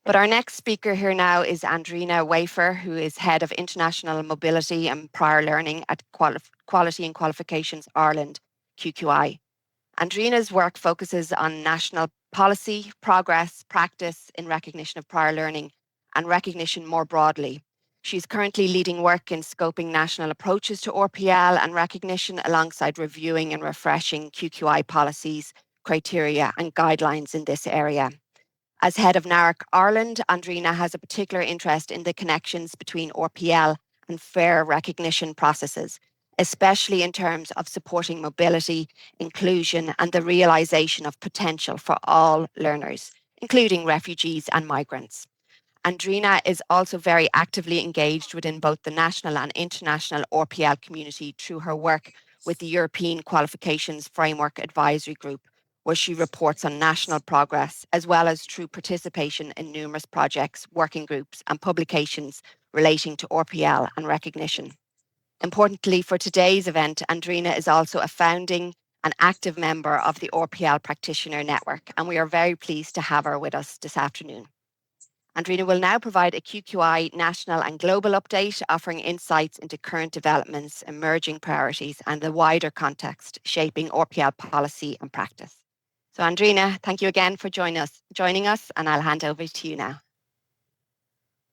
But our next speaker here now is Andrina Wafer, who is Head of International Mobility and Prior Learning at Quality and Qualifications Ireland, QQI. Andrina's work focuses on national policy, progress, practice in recognition of prior learning and recognition more broadly. She's currently leading work in scoping national approaches to RPL and recognition alongside reviewing and refreshing QQI policies, criteria and guidelines in this area. As head of NARC Ireland, Andrina has a particular interest in the connections between RPL and fair recognition processes, especially in terms of supporting mobility, inclusion, and the realisation of potential for all learners, including refugees and migrants. Andrina is also very actively engaged within both the national and international RPL community through her work with the European Qualifications Framework Advisory Group, where she reports on national progress, as well as through participation in numerous projects, working groups, and publications relating to RPL and recognition. Importantly for today's event, Andrina is also a founding and active member of the RPL Practitioner Network, and we are very pleased to have her with us this afternoon. Andrina will now provide a QQI national and global update, offering insights into current developments, emerging priorities, and the wider context shaping RPL policy and practice. So Andrina, thank you again for joining us, and I'll hand over to you now.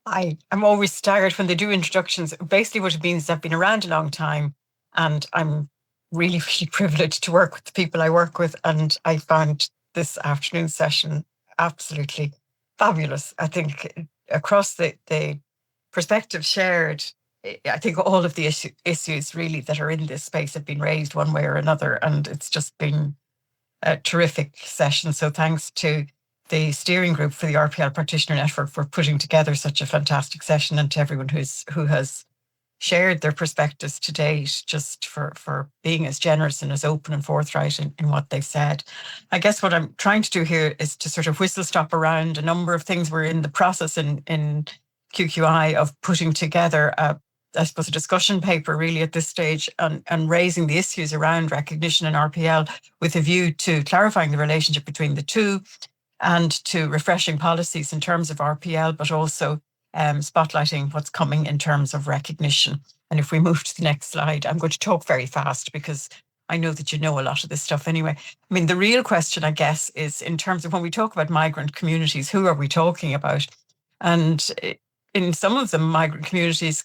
I'm always staggered when they do introductions. Basically what it means is I've been around a long time and I'm really, really privileged to work with the people I work with. And I found this afternoon session absolutely fabulous. I think across the perspective shared, I think all of the issues really that are in this space have been raised one way or another. And it's just been a terrific session. So thanks to the steering group for the RPL Practitioner Network for putting together such a fantastic session, and to everyone who has shared their perspectives to date, just for being as generous and as open and forthright in what they've said. I guess what I'm trying to do here is to sort of whistle stop around a number of things. We're in the process in QQI of putting together I suppose, a discussion paper really at this stage and raising the issues around recognition and RPL with a view to clarifying the relationship between the two and to refreshing policies in terms of RPL, but also spotlighting what's coming in terms of recognition. And if we move to the next slide, I'm going to talk very fast because I know that you know a lot of this stuff anyway. I mean, the real question, I guess, is in terms of when we talk about migrant communities, who are we talking about? And in some of the migrant communities,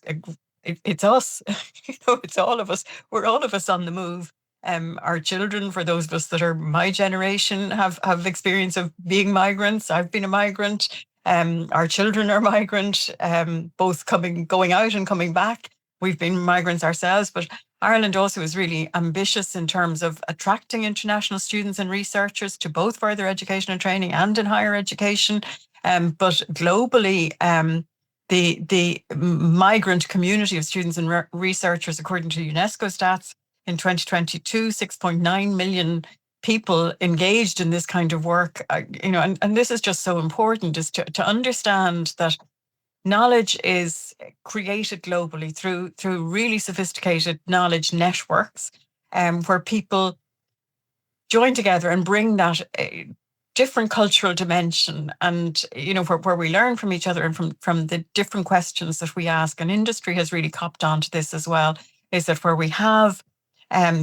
it's us, it's all of us. We're all of us on the move. Our children, for those of us that are my generation, have experience of being migrants. I've been a migrant. Our children are migrant, both going out and coming back. We've been migrants ourselves, but Ireland also is really ambitious in terms of attracting international students and researchers to both further education and training and in higher education. But globally, the migrant community of students and researchers, according to UNESCO stats, in 2022, 6.9 million people engaged in this kind of work. And this is just so important, is to understand that knowledge is created globally through really sophisticated knowledge networks, where people join together and bring that different cultural dimension, and where we learn from each other and from the different questions that we ask. And industry has really copped onto this as well, is that where we have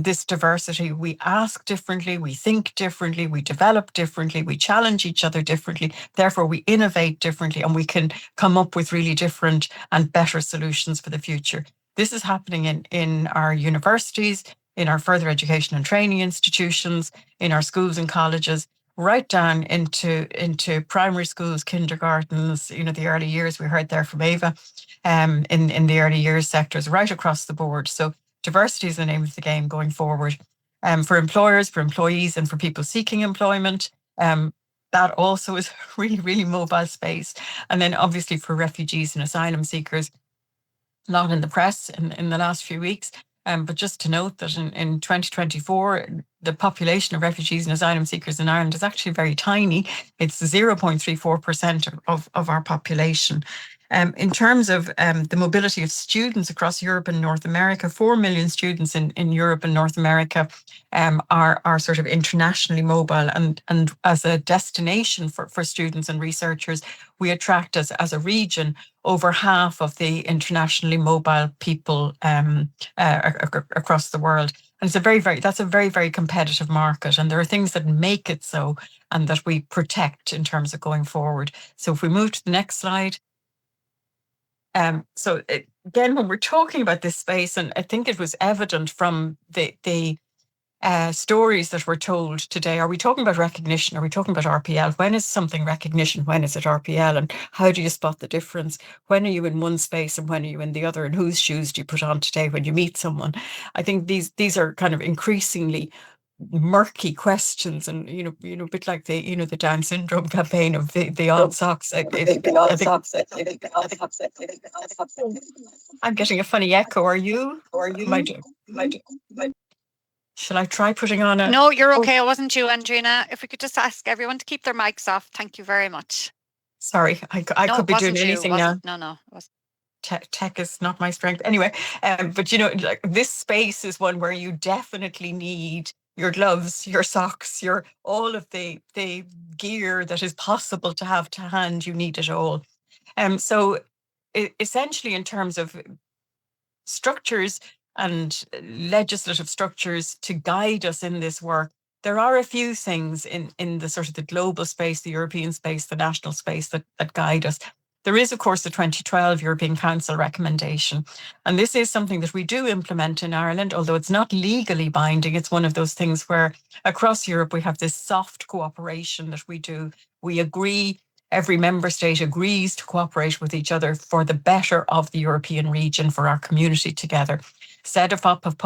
this diversity, we ask differently, we think differently, we develop differently, we challenge each other differently, therefore we innovate differently, and we can come up with really different and better solutions for the future. This is happening in our universities, in our further education and training institutions, in our schools and colleges, right down into primary schools, kindergartens, the early years. We heard there from Ava, in the early years sectors, right across the board. So diversity is the name of the game going forward. For employers, for employees, and for people seeking employment. That also is really, really mobile space. And then obviously for refugees and asylum seekers, a lot in the press in the last few weeks. But just to note that in 2024, the population of refugees and asylum seekers in Ireland is actually very tiny. It's 0.34% of our population. In terms of the mobility of students across Europe and North America, 4 million students in Europe and North America are sort of internationally mobile. And as a destination for students and researchers, we attract as a region over half of the internationally mobile people across the world. And it's that's a very, very competitive market. And there are things that make it so and that we protect in terms of going forward. So if we move to the next slide. So again, when we're talking about this space, and I think it was evident from the stories that were told today, are we talking about recognition? Are we talking about RPL? When is something recognition? When is it RPL? And how do you spot the difference? When are you in one space and when are you in the other? And whose shoes do you put on today when you meet someone? I think these are kind of increasingly murky questions, and a bit like the Down syndrome campaign of the odd socks. I'm getting a funny echo. Are you? Shall I try putting on a? No, you're okay. It wasn't you, Andrina. If we could just ask everyone to keep their mics off. Thank you very much. Sorry, I could be doing anything now. No. Tech is not my strength. Anyway, but like this space is one where you definitely need your gloves, your socks, all of the gear that is possible to have to hand. You need it all. So essentially, in terms of structures and legislative structures to guide us in this work, there are a few things in the sort of the global space, the European space, the national space that guide us. There is, of course, the 2012 European Council recommendation. And this is something that we do implement in Ireland, although it's not legally binding. It's one of those things where across Europe, we have this soft cooperation that we do. We agree, every member state agrees to cooperate with each other for the better of the European region, for our community together. CEDEFOP have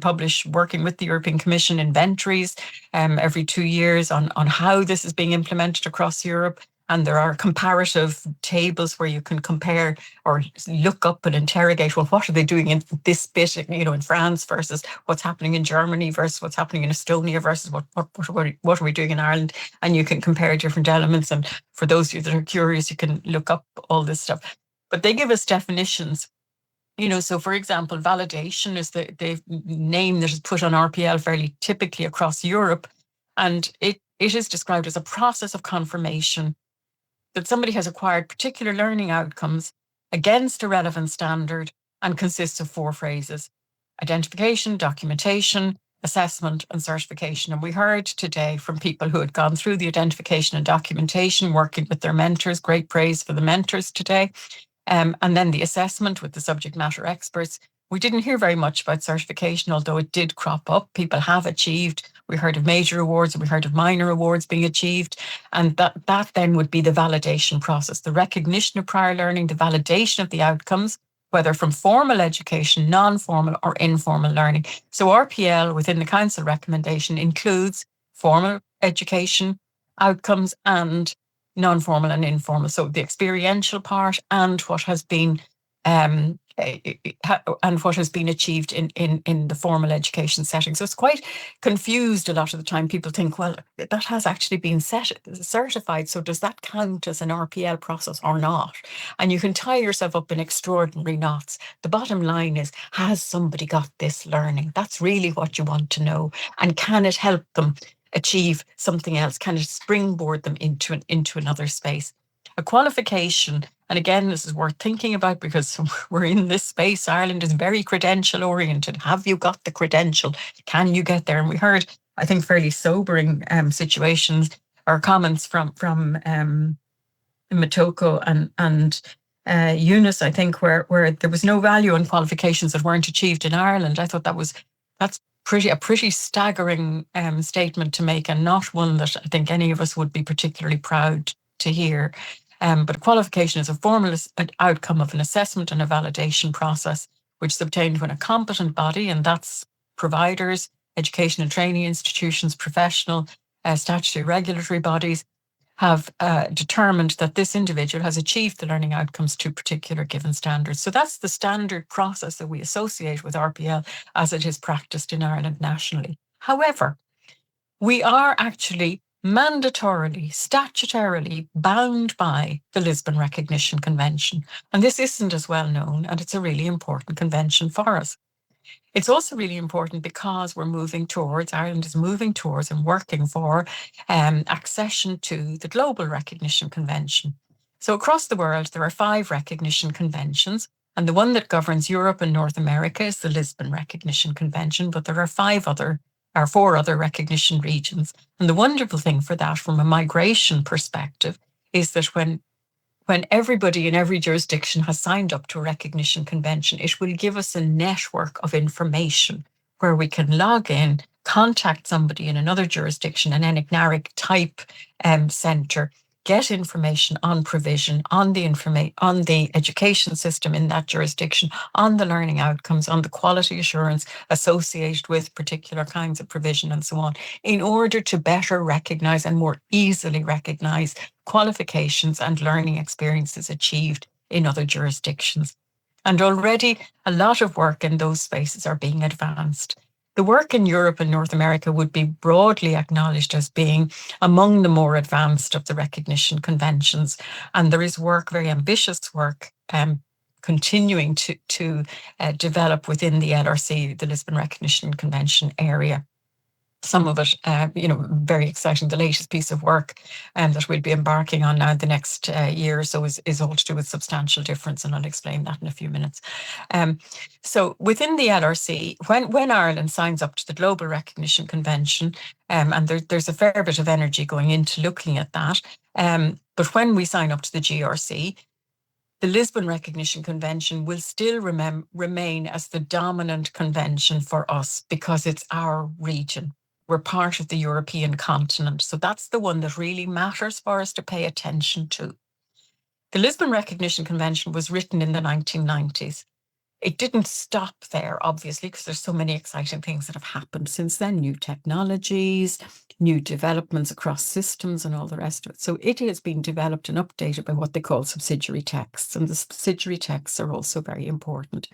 published working with the European Commission inventories every 2 years on how this is being implemented across Europe. And there are comparative tables where you can compare or look up and interrogate, well, what are they doing in this bit, in France versus what's happening in Germany versus what's happening in Estonia versus what are we doing in Ireland? And you can compare different elements. And for those of you that are curious, you can look up all this stuff. But they give us definitions. So for example, validation is the name that is put on RPL fairly typically across Europe. And it is described as a process of confirmation that somebody has acquired particular learning outcomes against a relevant standard and consists of 4 phrases: identification, documentation, assessment, and certification. And we heard today from people who had gone through the identification and documentation, working with their mentors. Great praise for the mentors today. And then the assessment with the subject matter experts. We didn't hear very much about certification, although it did crop up. People have achieved. We heard of major awards and we heard of minor awards being achieved. And that then would be the validation process, the recognition of prior learning, the validation of the outcomes, whether from formal education, non-formal or informal learning. So RPL within the council recommendation includes formal education outcomes and non-formal and informal. So the experiential part and what has been achieved in the formal education setting. So it's quite confused a lot of the time. People think, well, that has actually been certified. So does that count as an RPL process or not? And you can tie yourself up in extraordinary knots. The bottom line is, has somebody got this learning? That's really what you want to know. And can it help them achieve something else? Can it springboard them into another space? A qualification, and again, this is worth thinking about because we're in this space. Ireland is very credential oriented. Have you got the credential? Can you get there? And we heard, I think, fairly sobering situations or comments from Matoko and Eunice, I think, where there was no value on qualifications that weren't achieved in Ireland. I thought that's a pretty staggering statement to make, and not one that I think any of us would be particularly proud to hear. But a qualification is a formal outcome of an assessment and a validation process, which is obtained when a competent body, and that's providers, education and training institutions, professional, statutory regulatory bodies, have determined that this individual has achieved the learning outcomes to particular given standards. So that's the standard process that we associate with RPL as it is practiced in Ireland nationally. However, we are actually mandatorily, statutorily bound by the Lisbon Recognition Convention. And this isn't as well known, and it's a really important convention for us. It's also really important because Ireland is moving towards and working for accession to the Global Recognition Convention. So across the world, there are 5 recognition conventions, and the one that governs Europe and North America is the Lisbon Recognition Convention, but there are 4 other recognition regions. And the wonderful thing for that, from a migration perspective, is that when everybody in every jurisdiction has signed up to a recognition convention, it will give us a network of information where we can log in, contact somebody in another jurisdiction, an ENIC-NARIC type centre, get information on provision, on the education system in that jurisdiction, on the learning outcomes, on the quality assurance associated with particular kinds of provision and so on, in order to better recognise and more easily recognise qualifications and learning experiences achieved in other jurisdictions. And already a lot of work in those spaces are being advanced. The work in Europe and North America would be broadly acknowledged as being among the more advanced of the recognition conventions. And there is work, very ambitious work, continuing to develop within the LRC, the Lisbon Recognition Convention area. Some of it, very exciting. The latest piece of work that we'll be embarking on now in the next year or so is all to do with substantial difference, and I'll explain that in a few minutes. So within the LRC, when Ireland signs up to the Global Recognition Convention, and there's a fair bit of energy going into looking at that, but when we sign up to the GRC, the Lisbon Recognition Convention will still remain as the dominant convention for us because it's our region. We're part of the European continent. So that's the one that really matters for us to pay attention to. The Lisbon Recognition Convention was written in the 1990s. It didn't stop there, obviously, because there's so many exciting things that have happened since then, new technologies, new developments across systems and all the rest of it. So it has been developed and updated by what they call subsidiary texts, and the subsidiary texts are also very important.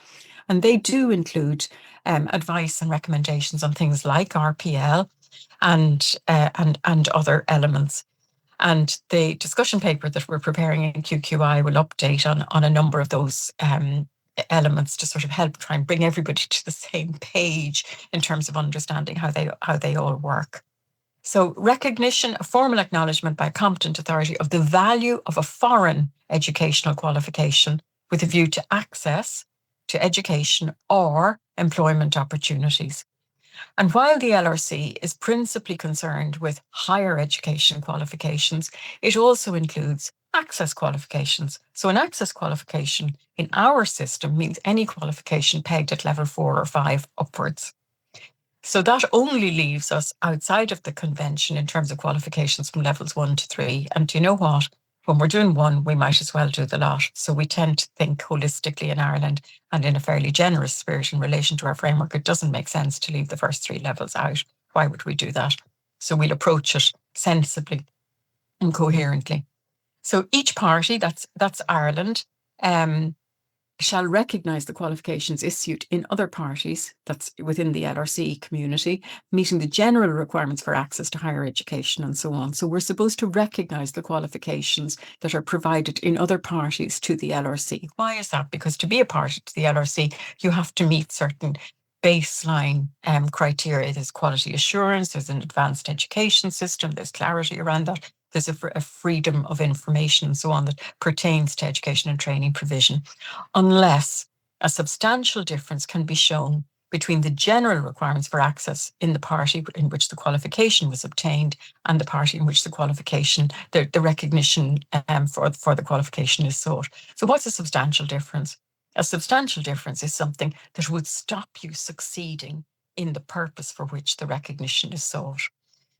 And they do include advice and recommendations on things like RPL and other elements. And the discussion paper that we're preparing in QQI will update on a number of those elements to sort of help try and bring everybody to the same page in terms of understanding how they all work. So recognition, a formal acknowledgement by a competent authority of the value of a foreign educational qualification with a view to access to education or employment opportunities. And while the LRC is principally concerned with higher education qualifications, it also includes access qualifications. So an access qualification in our system means any qualification pegged at level 4 or 5 upwards. So that only leaves us outside of the convention in terms of qualifications from levels 1 to 3. And do you know what? When we're doing one, we might as well do the lot. So we tend to think holistically in Ireland and in a fairly generous spirit in relation to our framework. It doesn't make sense to leave the first 3 levels out. Why would we do that? So we'll approach it sensibly and coherently. So each party, that's Ireland, shall recognise the qualifications issued in other parties, that's within the LRC community, meeting the general requirements for access to higher education and so on. So we're supposed to recognise the qualifications that are provided in other parties to the LRC. Why is that? Because to be a party to the LRC, you have to meet certain baseline criteria. There's quality assurance, there's an advanced education system, there's clarity around that. There's a freedom of information and so on that pertains to education and training provision, unless a substantial difference can be shown between the general requirements for access in the party in which the qualification was obtained and the party in which the qualification, the recognition for the qualification is sought. So what's a substantial difference? A substantial difference is something that would stop you succeeding in the purpose for which the recognition is sought.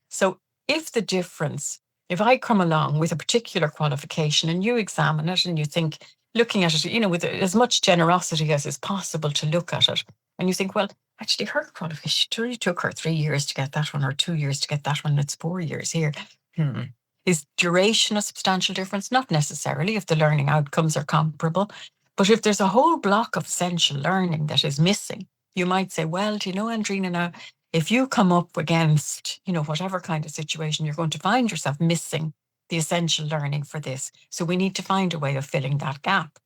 So if I come along with a particular qualification and you examine it and you think, looking at it, with as much generosity as is possible to look at it, and you think, well, actually her qualification, it only took her 3 years to get that one or 2 years to get that one, it's 4 years here. Is duration a substantial difference? Not necessarily if the learning outcomes are comparable, but if there's a whole block of essential learning that is missing, you might say, well, do you know, Andrina, now, if you come up against, whatever kind of situation, you're going to find yourself missing the essential learning for this. So we need to find a way of filling that gap.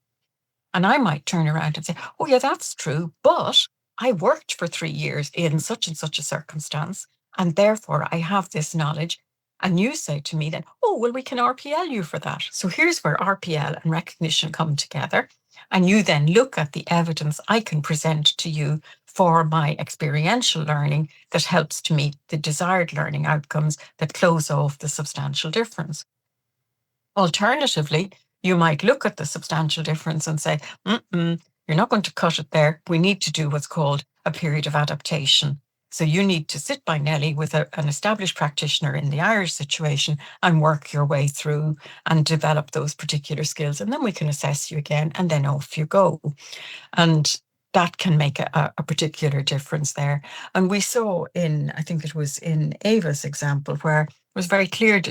And I might turn around and say, oh, yeah, that's true, but I worked for 3 years in such and such a circumstance, and therefore I have this knowledge. And you say to me then, oh, well, we can RPL you for that. So here's where RPL and recognition come together. And you then look at the evidence I can present to you for my experiential learning that helps to meet the desired learning outcomes that close off the substantial difference. Alternatively, you might look at the substantial difference and say, you're not going to cut it there. We need to do what's called a period of adaptation. So you need to sit by Nelly with an established practitioner in the Irish situation and work your way through and develop those particular skills. And then we can assess you again, and then off you go. And that can make a particular difference there. And we saw I think it was in Ava's example, where it was very clear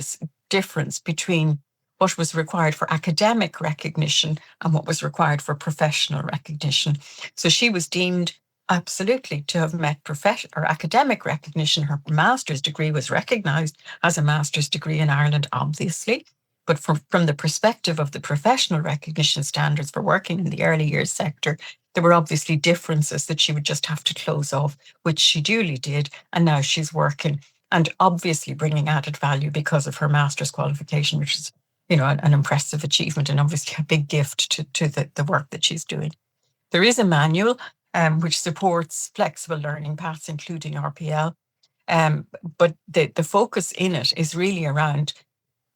difference between what was required for academic recognition and what was required for professional recognition. So she was deemed absolutely to have met professional or academic recognition. Her master's degree was recognised as a master's degree in Ireland, obviously. But from the perspective of the professional recognition standards for working in the early years sector, there were obviously differences that she would just have to close off, which she duly did. And now she's working and obviously bringing added value because of her master's qualification, which is an impressive achievement and obviously a big gift to the work that she's doing. There is a manual which supports flexible learning paths, including RPL. But the focus in it is really around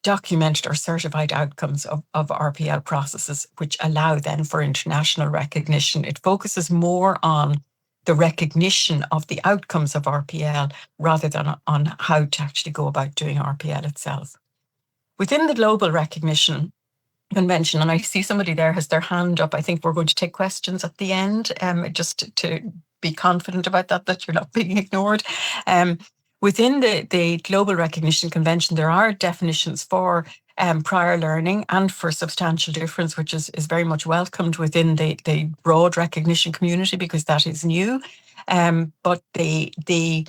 documented or certified outcomes of RPL processes, which allow then for international recognition. It focuses more on the recognition of the outcomes of RPL rather than on how to actually go about doing RPL itself. Within the Global Recognition Convention, and I see somebody there has their hand up. I think we're going to take questions at the end, just to be confident about that you're not being ignored. Within the Global Recognition Convention, there are definitions for prior learning and for substantial difference, which is very much welcomed within the broad recognition community because that is new. But the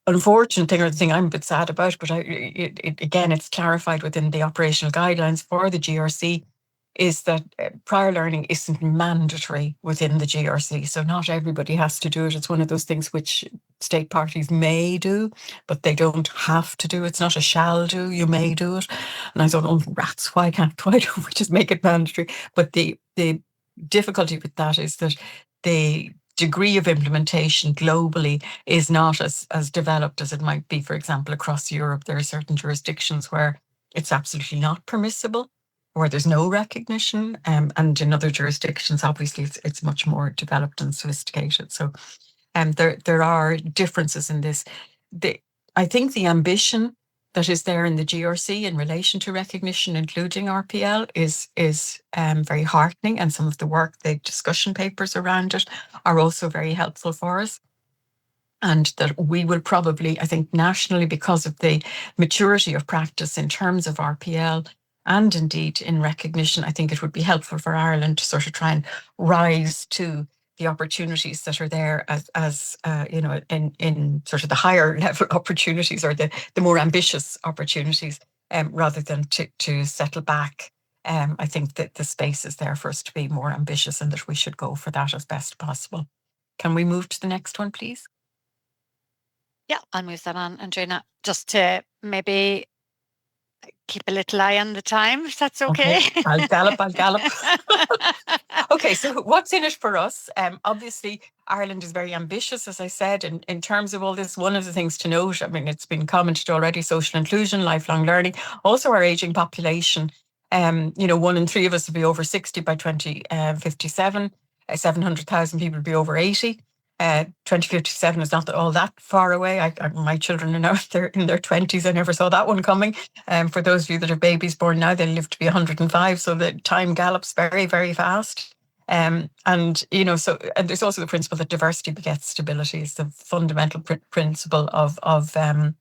unfortunate thing, or the thing I'm a bit sad about, but again, it's clarified within the operational guidelines for the GRC, is that prior learning isn't mandatory within the GRC. So not everybody has to do it. It's one of those things which state parties may do, but they don't have to do. It's not a shall do, you may do it. And I thought, oh, rats, why don't we just make it mandatory? But the difficulty with that is that the degree of implementation globally is not as developed as it might be, for example, across Europe. There are certain jurisdictions where it's absolutely not permissible, where there's no recognition, and in other jurisdictions, obviously, it's much more developed and sophisticated. So there are differences in this. I think the ambition that is there in the GRC in relation to recognition, including RPL, is very heartening, and some of the work, the discussion papers around it are also very helpful for us. And that we will probably, I think, nationally, because of the maturity of practice in terms of RPL and indeed in recognition, I think it would be helpful for Ireland to sort of try and rise to the opportunities that are there as in sort of the higher level opportunities or the more ambitious opportunities, rather than to settle back. I think that the space is there for us to be more ambitious and that we should go for that as best possible. Can we move to the next one, please? Yeah, I'll move that on, Andrina, just to maybe keep a little eye on the time, if that's okay. I'll gallop. Okay, so what's in it for us? Obviously, Ireland is very ambitious, as I said, in terms of all this. One of the things to note, I mean, it's been commented already, social inclusion, lifelong learning, also our ageing population. 1 in 3 of us will be over 60 by 2057. 700,000 people will be over 80. 2057 is not all that far away. My children are now in their 20s. I never saw that one coming. For those of you that are babies born now, they'll live to be 105. So the time gallops very, very fast. And there's also the principle that diversity begets stability. It's the fundamental principle of healthy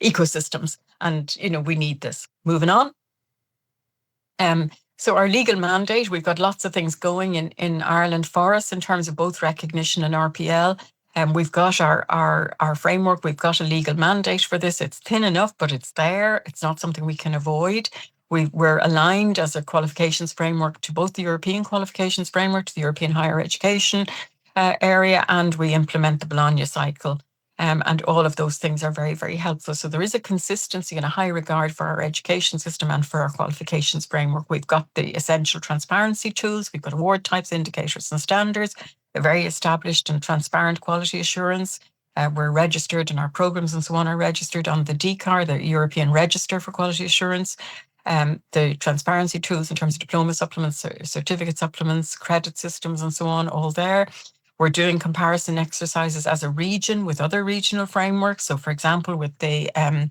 ecosystems. And, we need this. Moving on. So our legal mandate, we've got lots of things going in Ireland for us in terms of both recognition and RPL. And we've got our framework, we've got a legal mandate for this. It's thin enough, but it's there. It's not something we can avoid. We're aligned as a qualifications framework to both the European qualifications framework, to the European higher education area, and we implement the Bologna cycle. And all of those things are very, very helpful. So there is a consistency and a high regard for our education system and for our qualifications framework. We've got the essential transparency tools, we've got award types, indicators and standards, a very established and transparent quality assurance. We're registered, and our programs and so on are registered on the DCAR, the European Register for Quality Assurance. The transparency tools in terms of diploma supplements, certificate supplements, credit systems and so on, all there. We're doing comparison exercises as a region with other regional frameworks. So, for example, with the, I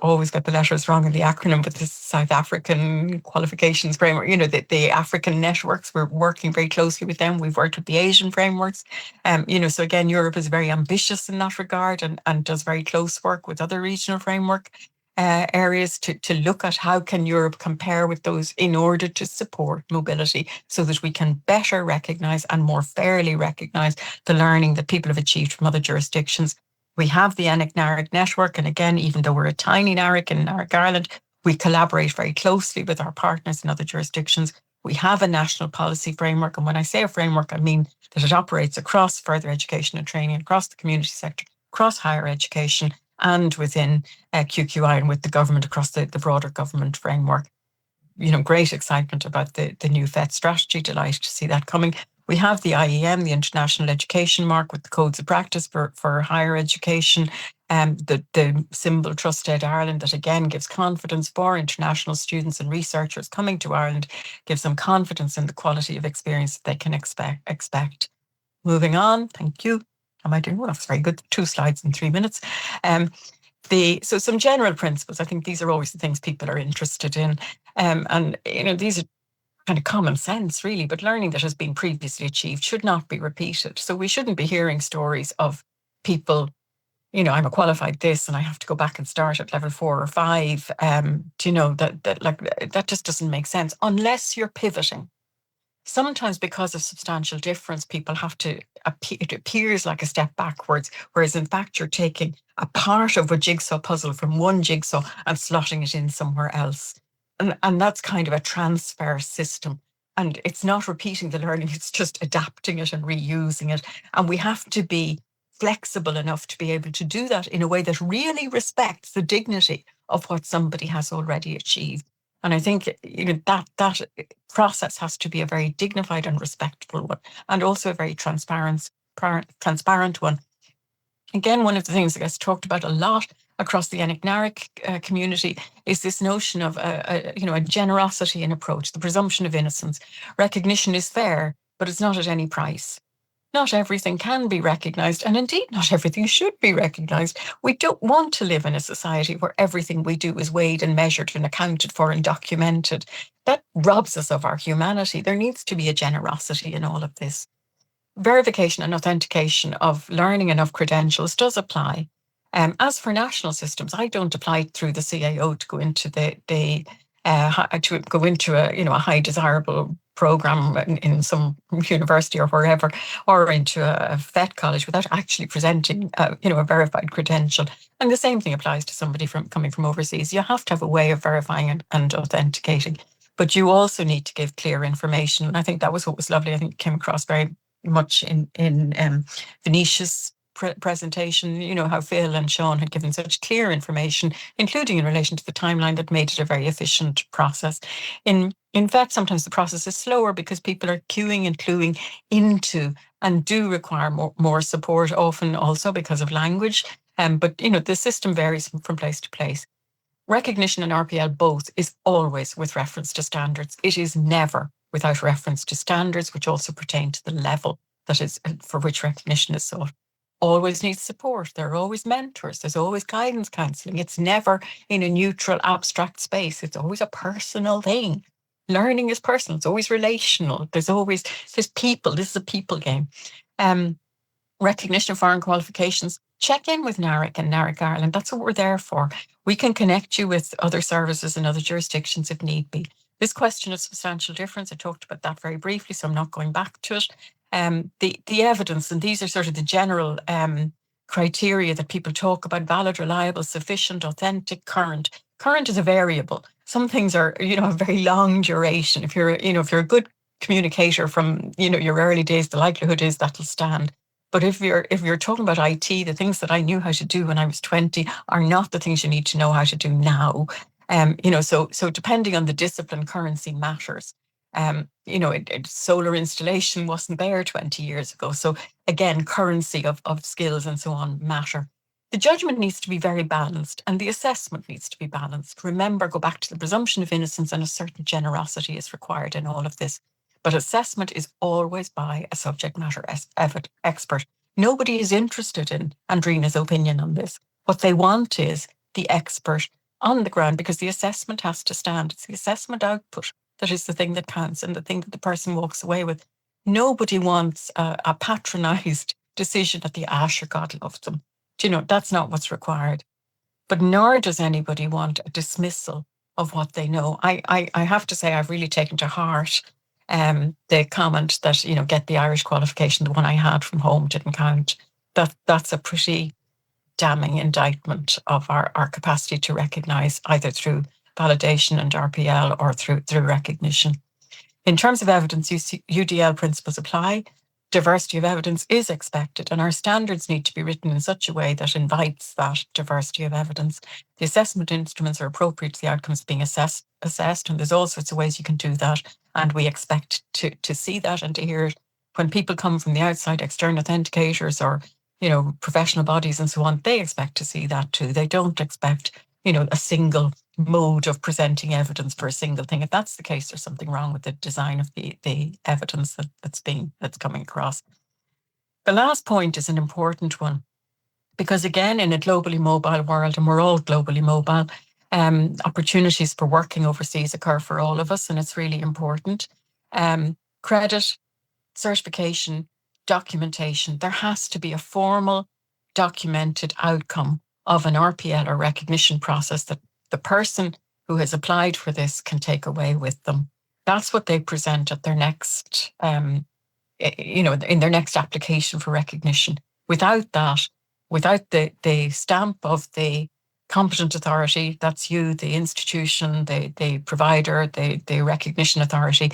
always get the letters wrong in the acronym, but the South African qualifications framework, the African networks, we're working very closely with them. We've worked with the Asian frameworks. So again, Europe is very ambitious in that regard and does very close work with other regional framework areas to look at how can Europe compare with those in order to support mobility so that we can better recognise and more fairly recognise the learning that people have achieved from other jurisdictions. We have the NARIC network, and again, even though we're a tiny NARIC in NARIC Ireland, we collaborate very closely with our partners in other jurisdictions. We have a national policy framework, and when I say a framework, I mean that it operates across further education and training, across the community sector, across higher education, and within QQI and with the government across the broader government framework. Great excitement about the new FET strategy. Delighted to see that coming. We have the IEM, the International Education Mark, with the codes of practice for higher education, the symbol Trusted Ireland that again gives confidence for international students and researchers coming to Ireland, gives them confidence in the quality of experience that they can expect. Moving on, thank you. Am I doing well? That's very good. 2 slides in 3 minutes. So some general principles. I think these are always the things people are interested in. And these are kind of common sense, really, but learning that has been previously achieved should not be repeated. So we shouldn't be hearing stories of people, I'm a qualified this and I have to go back and start at level 4 or 5. That just doesn't make sense unless you're pivoting. Sometimes because of substantial difference, people have to, it appears like a step backwards, whereas in fact you're taking a part of a jigsaw puzzle from one jigsaw and slotting it in somewhere else. And that's kind of a transfer system. And it's not repeating the learning, it's just adapting it and reusing it. And we have to be flexible enough to be able to do that in a way that really respects the dignity of what somebody has already achieved. And I think that process has to be a very dignified and respectful one, and also a very transparent one. Again, one of the things that gets talked about a lot across the NARIC community is this notion of a generosity in approach, the presumption of innocence. Recognition is fair, but it's not at any price. Not everything can be recognised, and indeed not everything should be recognised. We don't want to live in a society where everything we do is weighed and measured and accounted for and documented. That robs us of our humanity. There needs to be a generosity in all of this. Verification and authentication of learning and of credentials does apply. As for national systems, I don't apply through the CAO to go into a high desirable program in some university or wherever, or into a FET college without actually presenting a verified credential. And the same thing applies to somebody coming from overseas. You have to have a way of verifying and authenticating, but you also need to give clear information. And I think that was what was lovely. I think it came across very much in Venetia's presentation, how Phil and Sean had given such clear information, including in relation to the timeline, that made it a very efficient process. In fact, sometimes the process is slower because people are queuing and cluing into and do require more support, often also because of language. But the system varies from place to place. Recognition and RPL both is always with reference to standards. It is never without reference to standards, which also pertain to the level that is for which recognition is sought. Always needs support. There are always mentors. There's always guidance counselling. It's never in a neutral, abstract space. It's always a personal thing. Learning is personal. It's always relational. There's people. This is a people game. Recognition of foreign qualifications. Check in with NARIC and NARIC Ireland. That's what we're there for. We can connect you with other services in other jurisdictions if need be. This question of substantial difference, I talked about that very briefly, so I'm not going back to it. The evidence, and these are sort of the general criteria that people talk about: valid, reliable, sufficient, authentic, current. Current is a variable. Some things are, a very long duration. If you're a good communicator from, your early days, the likelihood is that'll stand. But if you're talking about IT, the things that I knew how to do when I was 20 are not the things you need to know how to do now. So depending on the discipline, currency matters. Solar installation wasn't there 20 years ago. So again, currency of skills and so on matter. The judgment needs to be very balanced, and the assessment needs to be balanced. Remember, go back to the presumption of innocence, and a certain generosity is required in all of this. But assessment is always by a subject matter expert. Nobody is interested in Andrina's opinion on this. What they want is the expert on the ground, because the assessment has to stand. It's the assessment output that is the thing that counts, and the thing that the person walks away with. Nobody wants a patronized decision that the Asher God loved them. That's not what's required. But nor does anybody want a dismissal of what they know. I have to say, I've really taken to heart the comment that, get the Irish qualification, the one I had from home didn't count. That's a pretty damning indictment of our capacity to recognise, either through validation and RPL or through recognition. In terms of evidence, UDL principles apply. Diversity of evidence is expected, and our standards need to be written in such a way that invites that diversity of evidence. The assessment instruments are appropriate to the outcomes being assessed, and there's all sorts of ways you can do that, and we expect to see that and to hear it. When people come from the outside, external authenticators or professional bodies and so on, they expect to see that too. They don't expect a single mode of presenting evidence for a single thing. If that's the case, there's something wrong with the design of the evidence that's coming across. The last point is an important one, because again, in a globally mobile world, and we're all globally mobile, opportunities for working overseas occur for all of us, and it's really important. Credit, certification, documentation. There has to be a formal, documented outcome of an RPL or recognition process that the person who has applied for this can take away with them. That's what they present at their next, in their next application for recognition. Without that, without the stamp of the competent authority, that's you, the institution, the provider, the recognition authority,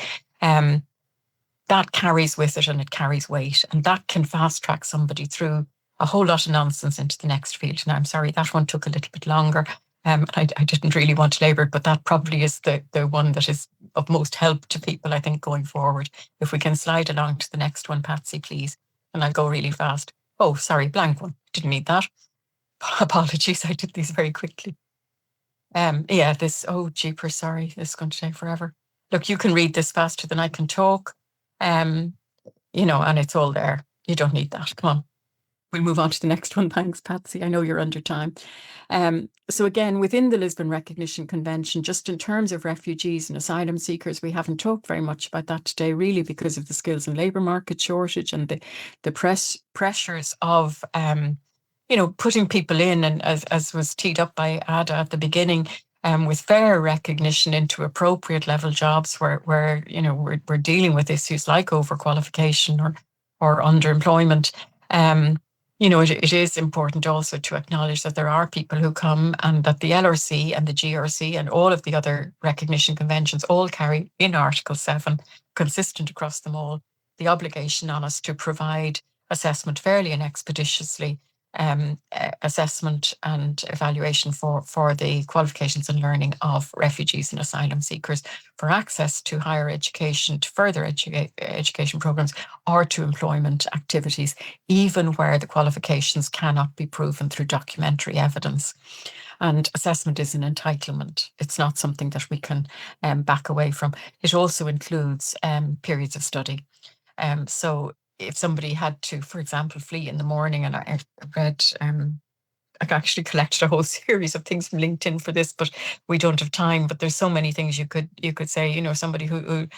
that carries with it, and it carries weight, and that can fast track somebody through a whole lot of nonsense into the next field. Now, I'm sorry, that one took a little bit longer. I didn't really want to labour it, but that probably is the one that is of most help to people, I think, going forward. If we can slide along to the next one, Patsy, please, and I'll go really fast. Oh, sorry, blank one. Didn't need that. Apologies, I did these very quickly. Oh, jeepers, sorry, this is going to take forever. Look, you can read this faster than I can talk. And it's all there. You don't need that. Come on. We'll move on to the next one. Thanks, Patsy. I know you're under time. So again, within the Lisbon Recognition Convention, just in terms of refugees and asylum seekers, we haven't talked very much about that today, really, because of the skills and labour market shortage and the pressures of, putting people in, and as was teed up by Ada at the beginning, with fair recognition into appropriate level jobs where we're dealing with issues like overqualification or underemployment. It is important also to acknowledge that there are people who come, and that the LRC and the GRC and all of the other recognition conventions all carry in Article 7, consistent across them all, the obligation on us to provide assessment fairly and expeditiously, assessment and evaluation for the qualifications and learning of refugees and asylum seekers, for access to higher education, to further education programs, or to employment activities, even where the qualifications cannot be proven through documentary evidence. And assessment is an entitlement. It's not something that we can back away from. It also includes periods of study. So if somebody had to, for example, flee in the morning, and I read, I actually collected a whole series of things from LinkedIn for this, but we don't have time. But there's so many things you could say. Somebody who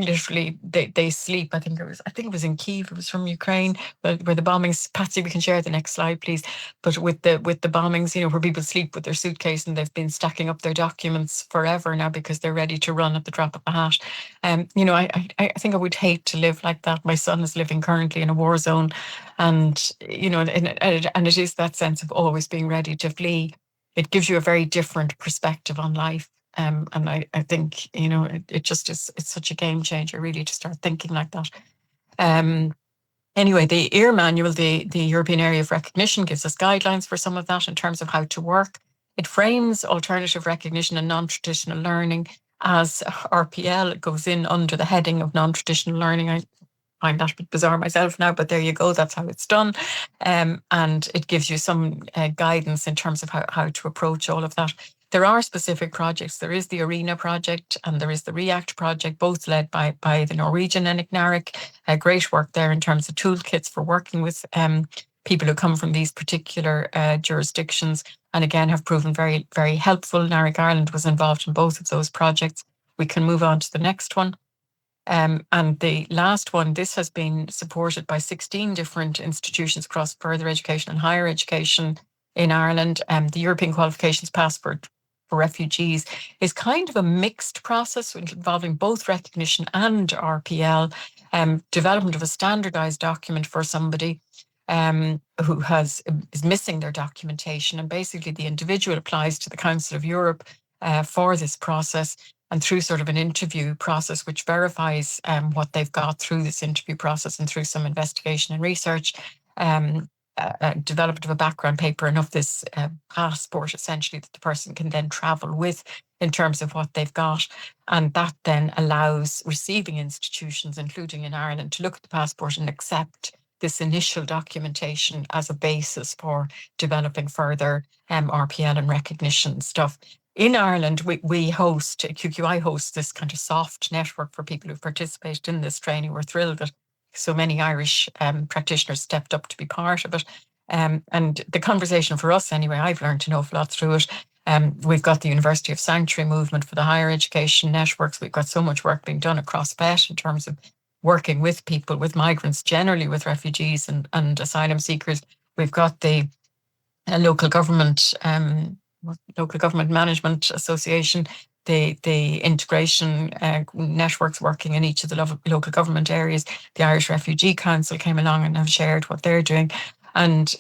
literally they sleep. I think it was in Kyiv. It was from Ukraine, where the bombings. Patsy, we can share the next slide, please. But with the bombings, where people sleep with their suitcase and they've been stacking up their documents forever now because they're ready to run at the drop of a hat. I think I would hate to live like that. My son is living currently in a war zone, and and it is that sense of always being ready to flee. It gives you a very different perspective on life. And I think, it just is, it's such a game changer, really, to start thinking like that. Anyway, the EAR manual, the European Area of Recognition, gives us guidelines for some of that in terms of how to work. It frames alternative recognition and non-traditional learning as RPL. It goes in under the heading of non-traditional learning. I find that a bit bizarre myself now, but there you go, that's how it's done. And it gives you some guidance in terms of how to approach all of that. There are specific projects. There is the ARENA project and there is the REACT project, both led by the Norwegian NIC. Great work there in terms of toolkits for working with people who come from these particular jurisdictions, and again have proven very, very helpful. NARIC Ireland was involved in both of those projects. We can move on to the next one. And the last one, this has been supported by 16 different institutions across further education and higher education in Ireland. The European Qualifications Passport for Refugees is kind of a mixed process involving both recognition and RPL, development of a standardized document for somebody who is missing their documentation. And basically the individual applies to the Council of Europe for this process, and through sort of an interview process which verifies what they've got through this interview process and through some investigation and research, development of a background paper and of this passport, essentially, that the person can then travel with in terms of what they've got. And that then allows receiving institutions, including in Ireland, to look at the passport and accept this initial documentation as a basis for developing further RPL and recognition stuff. In Ireland, we host, QQI hosts this kind of soft network for people who've participated in this training. We're thrilled that so many Irish practitioners stepped up to be part of it. And the conversation for us, anyway, I've learned an awful lot through it. We've got the University of Sanctuary movement for the higher education networks. We've got so much work being done across BET in terms of working with people, with migrants, generally with refugees and asylum seekers. We've got the local government management association, the integration networks working in each of the local government areas. The Irish Refugee Council came along and have shared what they're doing. And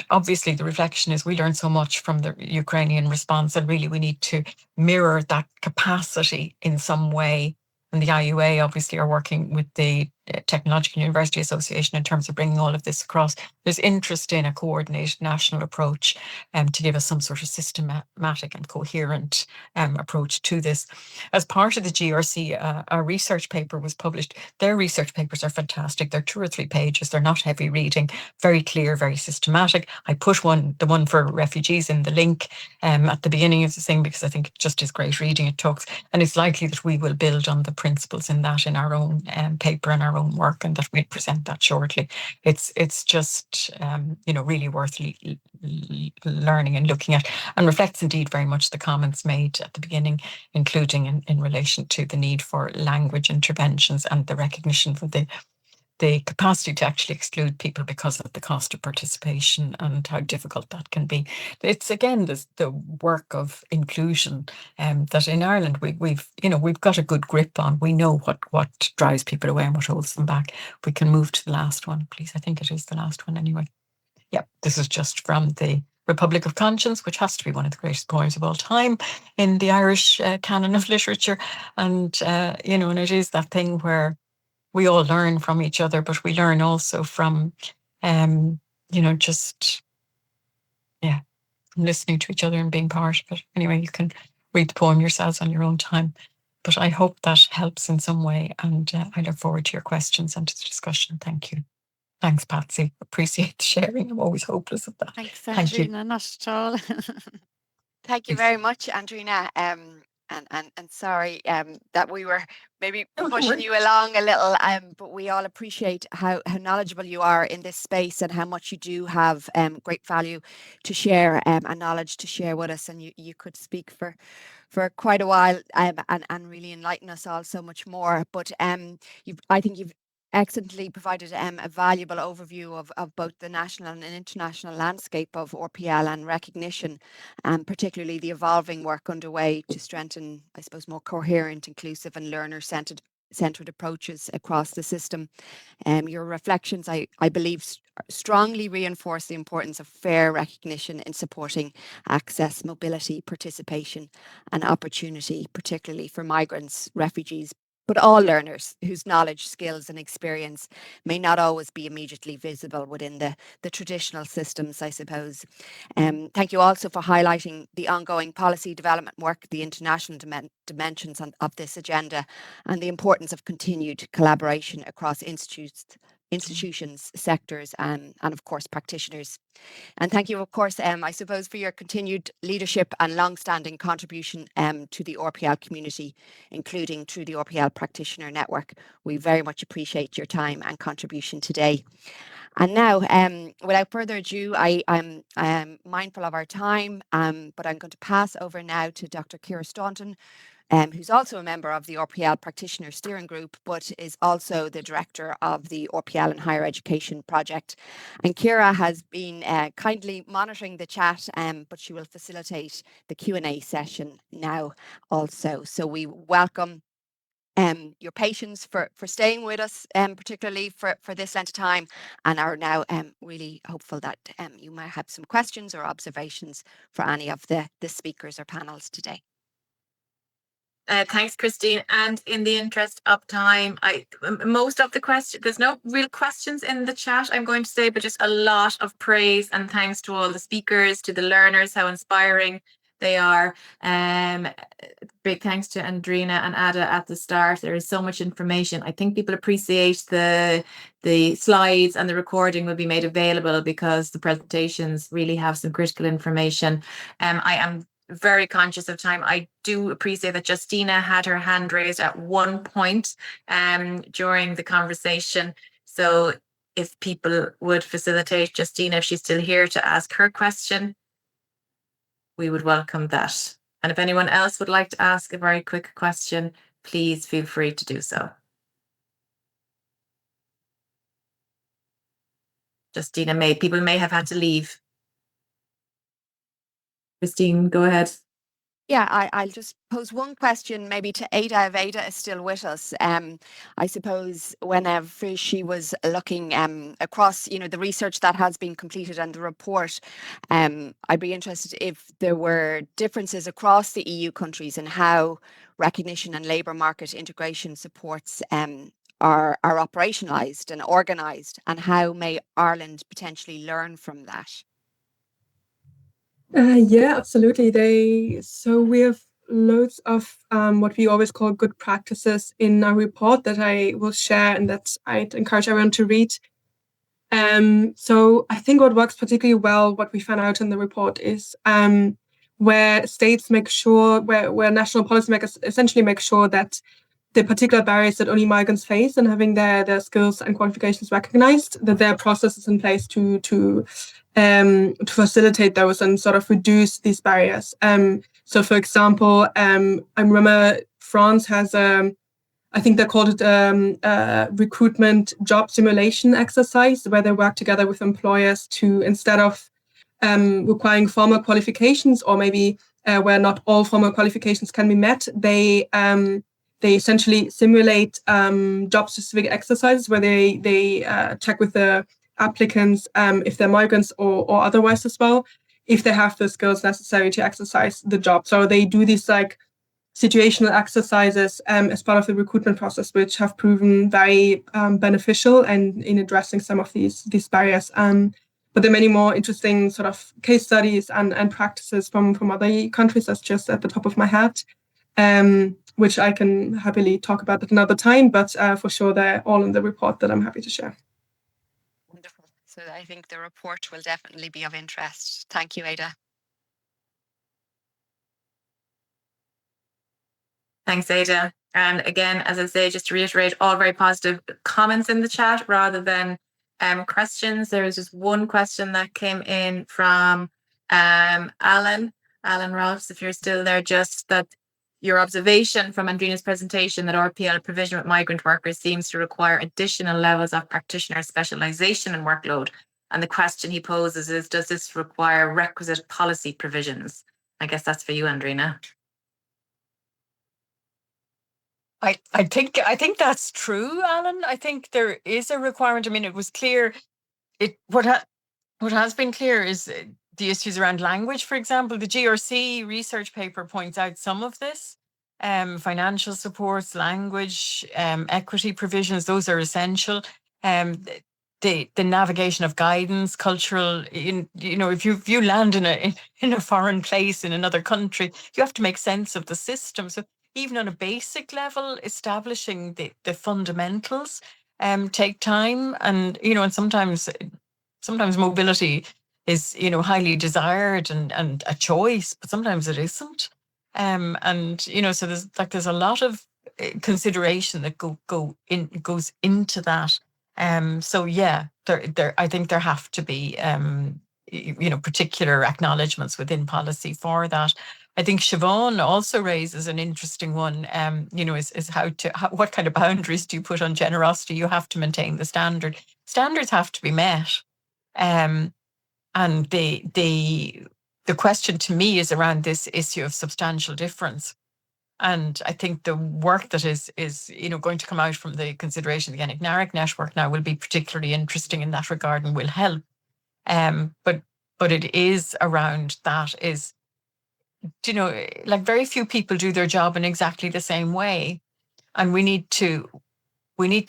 obviously the reflection is we learned so much from the Ukrainian response, and really we need to mirror that capacity in some way. And the IUA obviously are working with the Technological University Association in terms of bringing all of this across. There's interest in a coordinated national approach to give us some sort of systematic and coherent approach to this. As part of the GRC, a research paper was published. Their research papers are fantastic. They're 2 or 3 pages. They're not heavy reading, very clear, very systematic. I put the one for refugees in the link at the beginning of the thing because I think it just is great reading. It talks, and it's likely that we will build on the principles in that in our own paper and our own work, and that we'll present that shortly. It's just really worth learning and looking at, and reflects indeed very much the comments made at the beginning, including in relation to the need for language interventions and the recognition for the capacity to actually exclude people because of the cost of participation and how difficult that can be. It's again the work of inclusion that in Ireland we've got a good grip on. We know what drives people away and what holds them back. We can move to the last one, please. I think it is the last one anyway. Yeah, this is just from the Republic of Conscience, which has to be one of the greatest poems of all time in the Irish canon of literature. And and it is that thing where we all learn from each other, but we learn also from, from listening to each other and being part of it. Anyway, you can read the poem yourselves on your own time, but I hope that helps in some way. And I look forward to your questions and to the discussion. Thank you. Thanks, Patsy. Appreciate the sharing. I'm always hopeless at that. Thanks, Thank you. Andrina, not at all. Thank you very much, Andrina. And sorry that we were maybe pushing you along a little, but we all appreciate how knowledgeable you are in this space and how much you do have great value to share and knowledge to share with us. And you could speak for quite a while and really enlighten us all so much more. But I think you've excellently provided a valuable overview of both the national and international landscape of RPL and recognition, and particularly the evolving work underway to strengthen, I suppose, more coherent, inclusive and learner-centred approaches across the system. Your reflections, I believe, strongly reinforce the importance of fair recognition in supporting access, mobility, participation and opportunity, particularly for migrants, refugees, but all learners whose knowledge, skills and experience may not always be immediately visible within the traditional systems, I suppose. Thank you also for highlighting the ongoing policy development work, the international dimensions of this agenda, and the importance of continued collaboration across institutions, sectors, and of course, practitioners. And thank you, of course, I suppose, for your continued leadership and long-standing contribution to the RPL community, including through the RPL Practitioner Network. We very much appreciate your time and contribution today. And now, without further ado, I'm mindful of our time, but I'm going to pass over now to Dr. Ciara Staunton, who's also a member of the RPL Practitioner Steering Group, but is also the director of the RPL and Higher Education Project. And Ciara has been kindly monitoring the chat, but she will facilitate the Q&A session now also. So we welcome your patience for staying with us, particularly for this length of time, and are now really hopeful that you might have some questions or observations for any of the speakers or panels today. Thanks, Christine. And in the interest of time, most of the questions, there's no real questions in the chat, I'm going to say, but just a lot of praise and thanks to all the speakers, to the learners, how inspiring they are. Big thanks to Andrina and Ada at the start. There is so much information. I think people appreciate the slides, and the recording will be made available because the presentations really have some critical information. I am very conscious of time. I do appreciate that Justina had her hand raised at one point during the conversation. So if people would facilitate Justina, if she's still here, to ask her question, we would welcome that. And if anyone else would like to ask a very quick question, please feel free to do so. Justina, people may have had to leave. Christine, go ahead. Yeah, I'll just pose one question maybe to Ada, if Ada is still with us. I suppose whenever she was looking across, the research that has been completed and the report, I'd be interested if there were differences across the EU countries in how recognition and labour market integration supports are operationalised and organised, and how may Ireland potentially learn from that? Yeah, absolutely. So we have loads of what we always call good practices in our report that I will share, and that I'd encourage everyone to read. So I think what works particularly well, what we found out in the report, is where states make sure, where national policymakers essentially make sure that the particular barriers that only migrants face and having their skills and qualifications recognized, that there are processes in place to facilitate those and sort of reduce these barriers. So, for example, I remember France has I think they called it a recruitment job simulation exercise, where they work together with employers to, instead of requiring formal qualifications, or maybe where not all formal qualifications can be met, they essentially simulate job-specific exercises where they check with the applicants, if they're migrants or otherwise as well, if they have the skills necessary to exercise the job. So they do these like situational exercises as part of the recruitment process, which have proven very beneficial and in addressing some of these barriers. But there are many more interesting sort of case studies and practices from other countries. That's just at the top of my head, which I can happily talk about at another time. But for sure, they're all in the report that I'm happy to share. Wonderful. So I think the report will definitely be of interest. Thank you, Ada. Thanks, Ada. And again, as I say, just to reiterate, all very positive comments in the chat rather than questions. There was just one question that came in from Alan Ross, if you're still there, just that your observation from Andrina's presentation that RPL provision with migrant workers seems to require additional levels of practitioner specialisation and workload. And the question he poses is, does this require requisite policy provisions? I guess that's for you, Andrina. I think that's true, Alan. I think there is a requirement. I mean, it was clear. What has been clear is the issues around language. For example, the GRC research paper points out some of this. Financial supports, language, equity provisions; those are essential. The navigation of guidance, cultural. If you land in a foreign place in another country, you have to make sense of the system. So even on a basic level, establishing the fundamentals take time, and and sometimes mobility is highly desired and a choice, but sometimes it isn't. So there's a lot of consideration that goes into that. So yeah, I think there have to be particular acknowledgements within policy for that. I think Siobhan also raises an interesting one, is what kind of boundaries do you put on generosity? You have to maintain the standard. Standards have to be met. And the question to me is around this issue of substantial difference. And I think the work that is going to come out from the consideration of the NARIC network now will be particularly interesting in that regard and will help. But it is around that is, like very few people do their job in exactly the same way. And we need to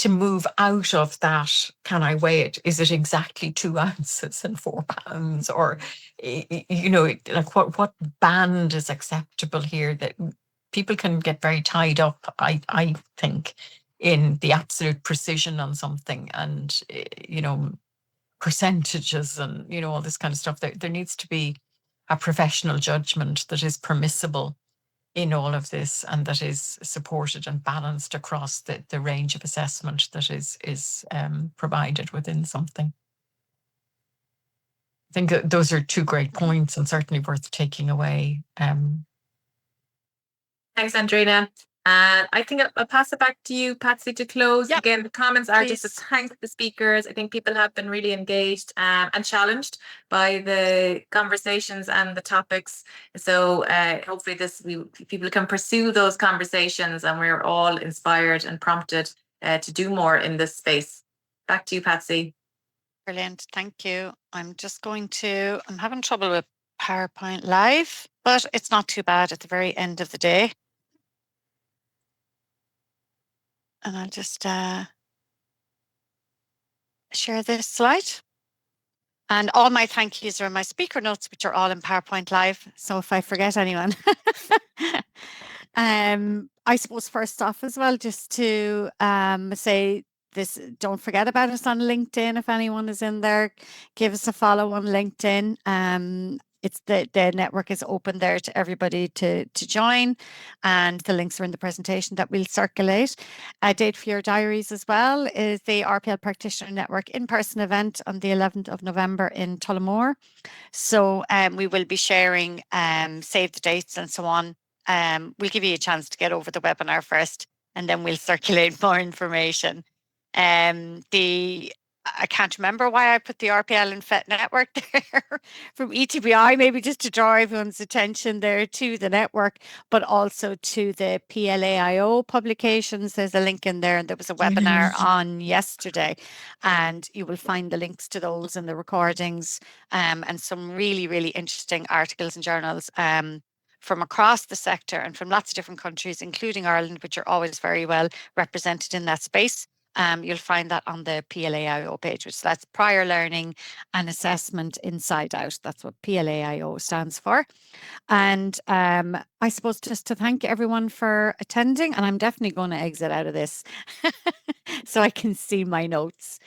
move out of that. Can I weigh it? Is it exactly 2 ounces and 4 pounds? Or, like what band is acceptable here? That people can get very tied up, I think, in the absolute precision on something and, percentages and, all this kind of stuff. There needs to be a professional judgment that is permissible in all of this and that is supported and balanced across the range of assessment that is provided within something. I think those are 2 great points and certainly worth taking away. Thanks, Andrina. And I think I'll pass it back to you, Patsy, to close. Yep, Again, the comments are just to please. thank the speakers. I think people have been really engaged and challenged by the conversations and the topics. So hopefully people can pursue those conversations and we're all inspired and prompted to do more in this space. Back to you, Patsy. Brilliant. Thank you. I'm having trouble with PowerPoint Live, but it's not too bad at the very end of the day. And I'll just share this slide. And all my thank yous are in my speaker notes, which are all in PowerPoint Live. So if I forget anyone, I suppose first off as well, just to say this, don't forget about us on LinkedIn. If anyone is in there, give us a follow on LinkedIn. It's the network is open there to everybody to join, and the links are in the presentation that we'll circulate. A date for your diaries as well is the RPL Practitioner Network in-person event on the 11th of November in Tullamore. So we will be sharing save the dates and so on. We'll give you a chance to get over the webinar first, and then we'll circulate more information. I can't remember why I put the RPL and FET network there from ETBI, maybe just to draw everyone's attention there to the network, but also to the PLAIO publications. There's a link in there, and there was a webinar on yesterday, and you will find the links to those and the recordings and some really, really interesting articles and journals from across the sector and from lots of different countries, including Ireland, which are always very well represented in that space. You'll find that on the PLAIO page, which that's Prior Learning and Assessment Inside Out. That's what PLAIO stands for. And I suppose just to thank everyone for attending, and I'm definitely going to exit out of this so I can see my notes.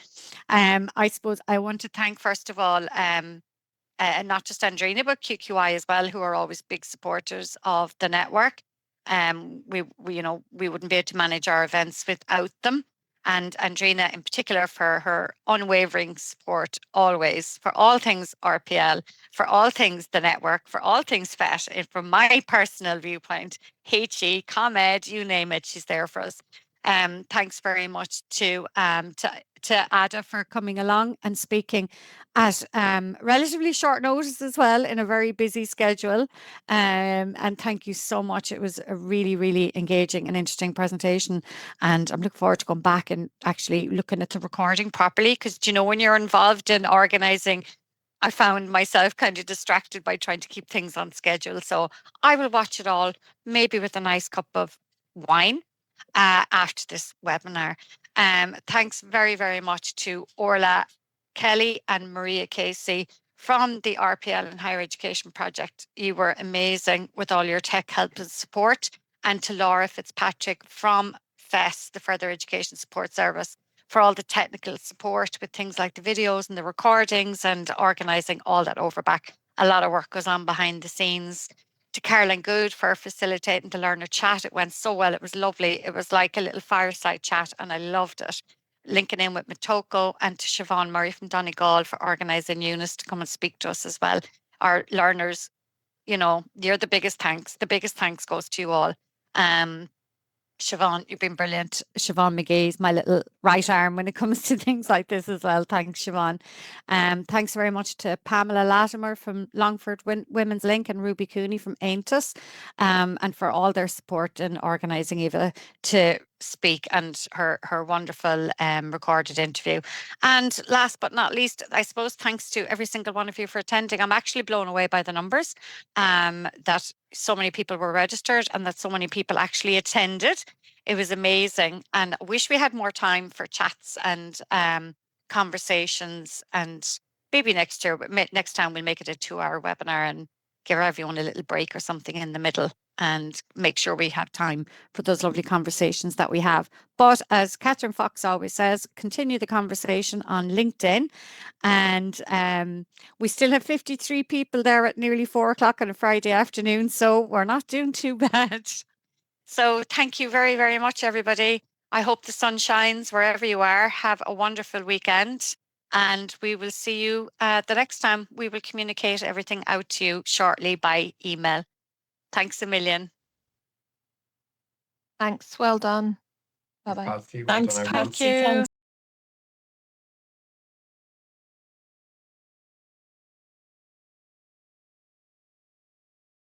I suppose I want to thank, first of all, not just Andrina, but QQI as well, who are always big supporters of the network. we wouldn't be able to manage our events without them. And Andrina in particular for her unwavering support always for all things RPL, for all things the network, for all things FET, and from my personal viewpoint, HE, ComEd, you name it, she's there for us. Thanks very much to Ada for coming along and speaking at relatively short notice as well in a very busy schedule. And thank you so much. It was a really, really engaging and interesting presentation. And I'm looking forward to going back and actually looking at the recording properly, because when you're involved in organising, I found myself kind of distracted by trying to keep things on schedule. So I will watch it all, maybe with a nice cup of wine after this webinar. Thanks very, very much to Orla Kelly and Maria Casey from the RPL and Higher Education Project. You were amazing with all your tech help and support. And to Laura Fitzpatrick from FES, the Further Education Support Service, for all the technical support with things like the videos and the recordings and organising all that over back. A lot of work goes on behind the scenes. To Caroline Good for facilitating the learner chat. It went so well. It was lovely. It was like a little fireside chat and I loved it. Linking in with Matoko, and to Siobhan Murray from Donegal for organising Eunice to come and speak to us as well. Our learners, you're the biggest thanks. The biggest thanks goes to you all. Siobhan, you've been brilliant. Siobhan McGee is my little right arm when it comes to things like this as well. Thanks, Siobhan. Thanks very much to Pamela Latimer from Longford Women's Link and Ruby Cooney from Aentus, and for all their support in organising Eva to speak and her wonderful recorded interview. And last but not least, I suppose thanks to every single one of you for attending. I'm actually blown away by the numbers that so many people were registered and that so many people actually attended. It was amazing, and I wish we had more time for chats and conversations, and maybe next time we'll make it a 2-hour webinar and give everyone a little break or something in the middle and make sure we have time for those lovely conversations that we have. But as Catherine Fox always says, continue the conversation on LinkedIn. And we still have 53 people there at nearly 4 o'clock on a Friday afternoon, so we're not doing too bad. So thank you very, very much, everybody. I hope the sun shines wherever you are. Have a wonderful weekend. And we will see you the next time. We will communicate everything out to you shortly by email. Thanks a million. Thanks. Well done. Bye-bye. Thanks, Patsy.